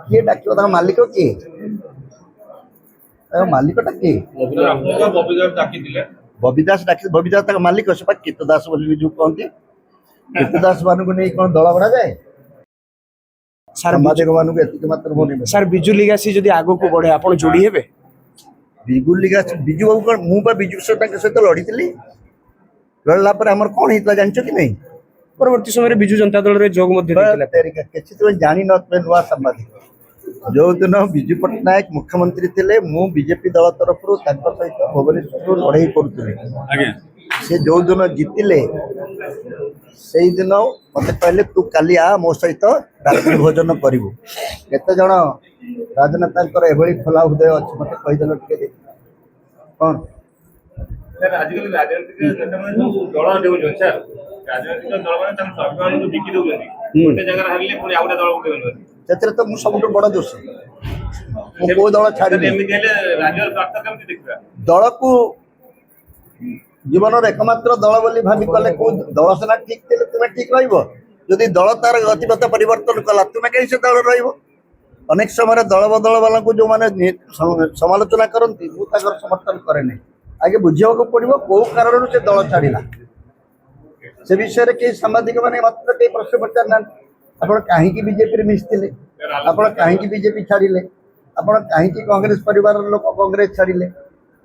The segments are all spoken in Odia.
କିଏ ଡାକିବ ତାଙ୍କ ମାଲିକ କିଏ? ତାଙ୍କ ମାଲିକଟା କିଏ? ବବି ଦାସ ଡାକି ବବି ଦାସ ତାଙ୍କ ମାଲିକ ସେ କୀର୍ତ୍ତି ଦାସ ବୋଲି ଯୋଉ କହନ୍ତି। କୀର୍ତ୍ତି ଦାସ ମାନଙ୍କୁ ନେଇ କଣ ଦଳ ବଢାଯାଏ? ସାମ୍ବାଦିକ ମାନଙ୍କୁ ଏତିକି ମାତ୍ର ମନେ ସାର୍ ବିଜୁ ଲିଗାସି ଯଦି ଆଗକୁ ବଢେ ଆପଣ ଯୋଡି ହେବେ? ବିଜୁ ଲିଗାସି ବିଜୁ ବାବୁ କଣ ମୁଁ ବା ବିଜୁ ତାଙ୍କ ସହିତ ଲଢିଥିଲି। ଲଢିଲା ପରେ ଆମର କଣ ହେଇଥିଲା ଜାଣିଛ କି ନାଇଁ? ପରବର୍ତ୍ତୀ ସମୟରେ ବିଜୁ ଜନତା ଦଳରେ ଯୋଗ ମଧ୍ୟ ଦେଇଥିଲା। କିଛି ତୁମେ ଜାଣିନଥିବେ ନୂଆ ସାମ୍ବାଦିକ। ଯୋଉଦିନ ବିଜୁ ପଟ୍ଟନାୟକ ମୁଖ୍ୟମନ୍ତ୍ରୀ ଥିଲେ ମୁଁ ବିଜେପି ଦଳ ତରଫରୁ ତାଙ୍କ ସହିତ ଭୁବନେଶ୍ୱରରୁ ଲଢେଇ କରୁଥିଲି। ସେ ଯୋଉଦିନ ଜିତିଲେ ସେଇଦିନ ମତେ କହିଲେ ତୁ କାଲି ଆ ମୋ ସହିତ ରାତ୍ରି ଭୋଜନ କରିବୁ। କେତେ ଜଣ ରାଜନେତାଙ୍କର ଏଭଳି ଖୋଲା ହୃଦୟ ଅଛି ମତେ କହିଦେଲ ଟିକେ କଣ? ଆଜିକାଲି ରାଜନୈତିକ ନେତାମାନେ ସବୁ ଦଳ ଦେଉଛନ୍ତି ସାର୍। ରାଜନୈତିକ ଦଳମାନେ ତାଙ୍କ ସ୍ୱାଭିମାନକୁ ବିକି ଦେଉଛନ୍ତି। ଗୋଟେ ଜାଗାରେ ହାରିଲେ ପୁଣି ଆଉ ଗୋଟେ ଦଳ ଦେଉଛନ୍ତି। ସେଥିରେ ତ ମୁଁ ସବୁଠୁ ବଡ ଦୋଷୀ। ମୁଁ କୋଉ ଦଳ ଛାଡ଼ିବି? ଏମିତି ହେଲେ ରାଜ୍ୟର ସ୍ୱାର୍ଥ କେମିତି ଦେଖିବା? ଦଳକୁ ଜୀବନର ଏକମାତ୍ର ଦଳ ବୋଲି ଭାବି କଲେ କୋଉ ଦଳ ସିନା ଠିକ ଥିଲେ ତୁମେ ଠିକ ରହିବ। ଯଦି ଦଳ ତାର ଗତିପଥ ପରିବର୍ତ୍ତନ କଲା ତୁମେ କାହିଁ ସେ ଦଳ ରହିବ? ଅନେକ ସମୟରେ ଦଳ ବଦଳ ବାଲାଙ୍କୁ ଯୋଉମାନେ ସମାଲୋଚନା କରନ୍ତି ମୁଁ ତାଙ୍କର ସମର୍ଥନ କରେ ନାହିଁ। ଆଗେ ବୁଝିବାକୁ ପଡିବ କୋଉ କାରଣରୁ ସେ ଦଳ ଛାଡ଼ିଲା। ସେ ବିଷୟରେ କେହି ସାମ୍ବାଦିକ ମାନେ ମାତ୍ର କେହି ପ୍ରଶ୍ନ ପଚାରି ନାହାନ୍ତି। ଆପଣ କାହିଁକି ବିଜେପିରେ ମିଶିଥିଲେ? ଆପଣ କାହିଁକି ବିଜେପି ଛାଡ଼ିଲେ? ଆପଣ କାହିଁକି କଂଗ୍ରେସ ପରିବାରର ଲୋକ କଂଗ୍ରେସ ଛାଡ଼ିଲେ?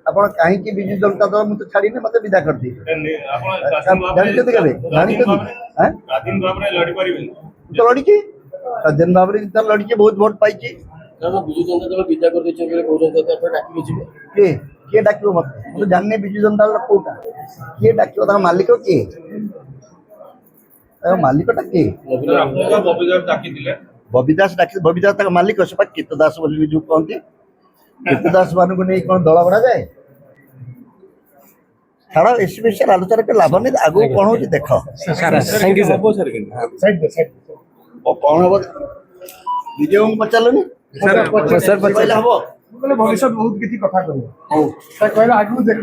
ଆପଣ କାହିଁକି ବିଜୁ ଜନତା ଦଳ ମୁଁ ତ ଛାଡ଼ିନି ମତେ ବିଦା କରିଦେଇଥିଲେ। ଜାଣିଛନ୍ତି କେବେ? ଜାଣିଛନ୍ତି? ତ ଲଢିଛି ସ୍ୱାଧୀନ ଭାବରେ ଲଢିଛି ବହୁତ ଭୋଟ ପାଇଛି। ବିଜୁ ଜନତା ଦଳ ବିଦା କରିଦେଇଛନ୍ତି କିଏ କିଏ ଡାକିବ ମତେ? ମୁଁ ତ ଜାଣିନି ବିଜୁ ଜନତା ଦଳ କୋଉଟା। କିଏ ଡାକିବ ତାଙ୍କ ମାଲିକ କିଏ? ତାଙ୍କ ମାଲିକଟା କିଏ? ବବି ଦାସ ଡାକି ବବି ଦାସ ତାଙ୍କ ମାଲିକ ସେ କୀର୍ତ୍ତି ଦାସ ବୋଲି ଯୋଉ କହନ୍ତି। କୀର୍ତ୍ତି ଦାସ ମାନଙ୍କୁ ନେଇ କଣ ଦଳ ବଢାଯାଏ? ଛାଡ ଏସି ବିଷୟରେ ଆଲୋଚନା କରି ଲାଭ ନାହିଁ। ଆଗକୁ କଣ ହଉଛି ଦେଖ। କଣ ହବ ବିଜୟଙ୍କୁ ପଚାରିଲନି? ହବ ଭବିଷ୍ୟତ ବହୁତ କିଛି କଥା କହିବ। କହିଲେ ଆଗକୁ ଦେଖ।